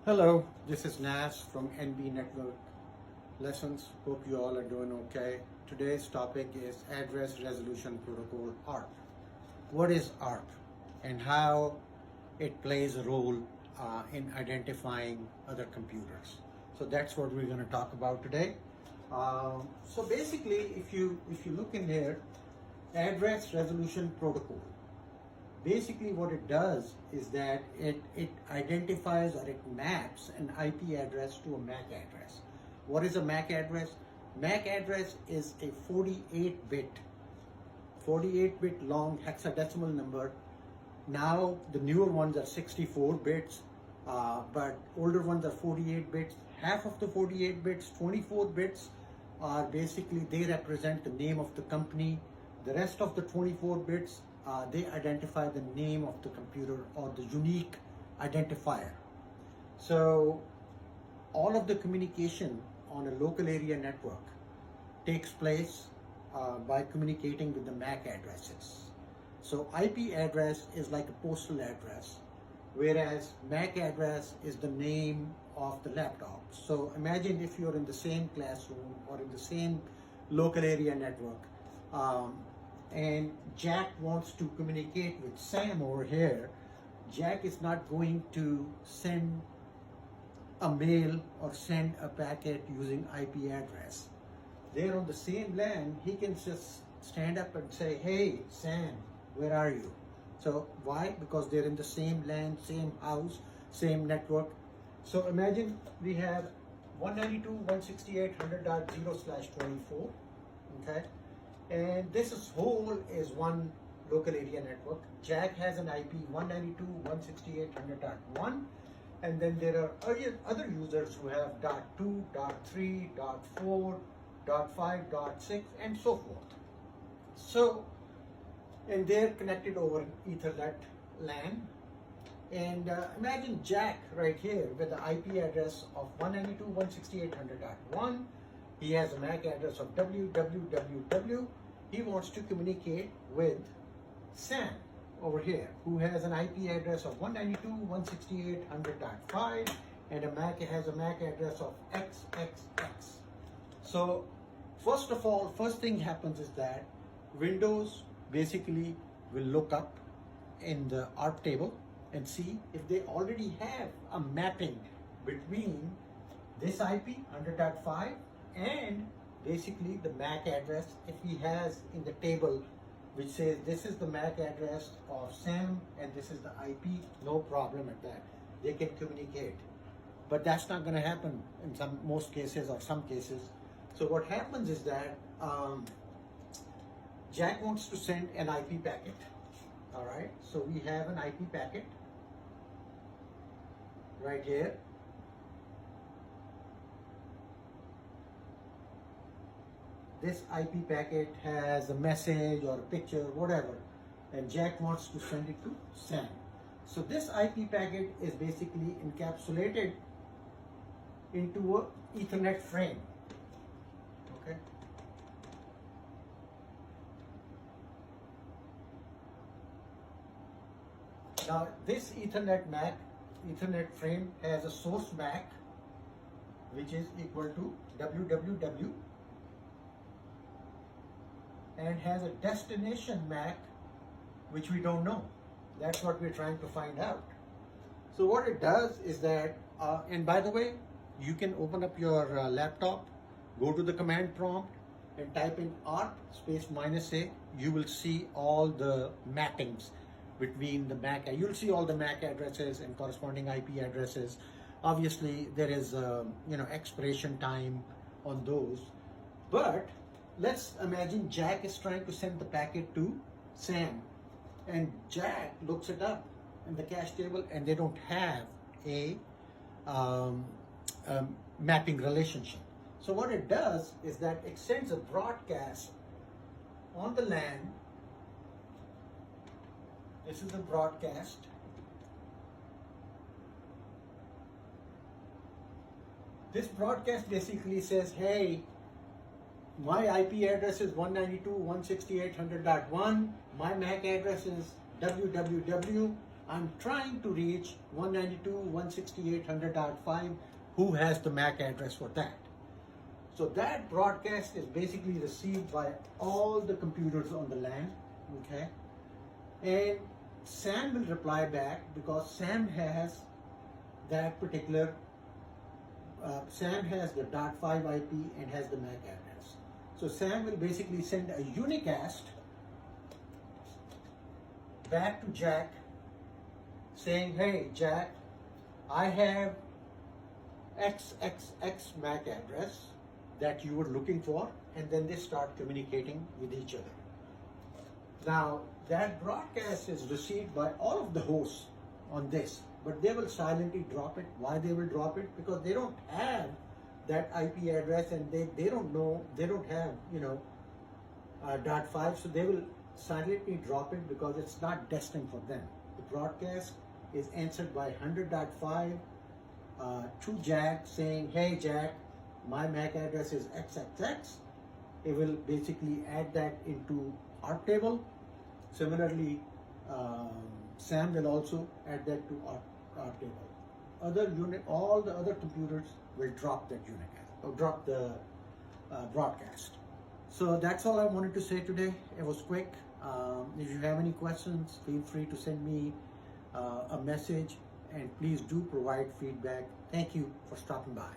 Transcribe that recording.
Hello, this is Nas from NB Network Lessons. Hope you all are doing okay. Today's topic is Address Resolution Protocol, ARP. What is ARP and how it plays a role in identifying other computers? So that's what we're going to talk about today. So basically, if you look in here, Address Resolution Protocol. Basically what it does is that it identifies or it maps an IP address to a MAC address. What is a MAC address? MAC address is a 48-bit long hexadecimal number. Now the newer ones are 64 bits, but older ones are 48 bits. Half of the 48 bits, 24 bits, are basically, they represent the name of the company. The rest of the 24 bits, they identify the name of the computer or the unique identifier. So all of the communication on a local area network takes place by communicating with the MAC addresses. So IP address is like a postal address, whereas MAC address is the name of the laptop. So imagine if you're in the same classroom or in the same local area network, and Jack wants to communicate with Sam over here. Jack is not going to send a mail or send a packet using IP address. They're on the same LAN. He can just stand up and say, "Hey, Sam, where are you?" So why? Because they're in the same LAN, same house, same network. So imagine we have 192.168.100.0/24, okay? And this whole is one local area network. Jack has an IP 192.168.100.1, and then there are other users who have .2, .3, .4, .5, .6, and so forth. So, and they're connected over Ethernet LAN. And imagine Jack right here with the IP address of 192.168.100.1. He has a MAC address of www. He wants to communicate with Sam over here, who has an IP address of 192.168.100.5 and has a MAC address of XXX. So first of all, first thing happens is that Windows basically will look up in the ARP table and see if they already have a mapping between this IP 100.5 and basically the MAC address. If he has in the table which says this is the MAC address of Sam and this is the IP, no problem at that. They can communicate. But that's not going to happen in most cases or some cases. So what happens is that Jack wants to send an IP packet. All right, so we have an IP packet right here. This IP packet has a message or a picture, whatever, and Jack wants to send it to Sam. So this IP packet is basically encapsulated into an Ethernet frame. Okay. Now this Ethernet frame has a source MAC which is equal to www, and has a destination MAC which we don't know. That's what we're trying to find out. So what it does is that, and by the way, you can open up your laptop, go to the command prompt and type in ARP --A. You will see all the mappings between the MAC. You'll see all the MAC addresses and corresponding IP addresses. Obviously there is expiration time on those, but let's imagine Jack is trying to send the packet to Sam, and Jack looks it up in the cache table and they don't have a mapping relationship. So what it does is that it sends a broadcast on the LAN. This is a broadcast. This broadcast basically says, hey, my IP address is 192.168.100.1. My MAC address is www. I'm trying to reach 192.168.100.5. Who has the MAC address for that? So that broadcast is basically received by all the computers on the LAN, okay? And Sam will reply back because Sam has that particular, Sam has the .5 IP and has the MAC address. So Sam will basically send a unicast back to Jack saying, hey Jack, I have XXX MAC address that you were looking for, and then they start communicating with each other. Now that broadcast is received by all of the hosts on this, but they will silently drop it. Why they will drop it? Because they don't have that IP address, and they don't know, they don't have, you know, .5, so they will silently drop it because it's not destined for them. The broadcast is answered by 100.5 to Jack saying, hey Jack, my MAC address is XXX. It will basically add that into ARP table. Similarly, Sam will also add that to ARP table. All the other computers will drop that unicast or drop the broadcast. So that's all I wanted to say today. It was quick. If you have any questions, feel free to send me a message, and please do provide feedback. Thank you for stopping by.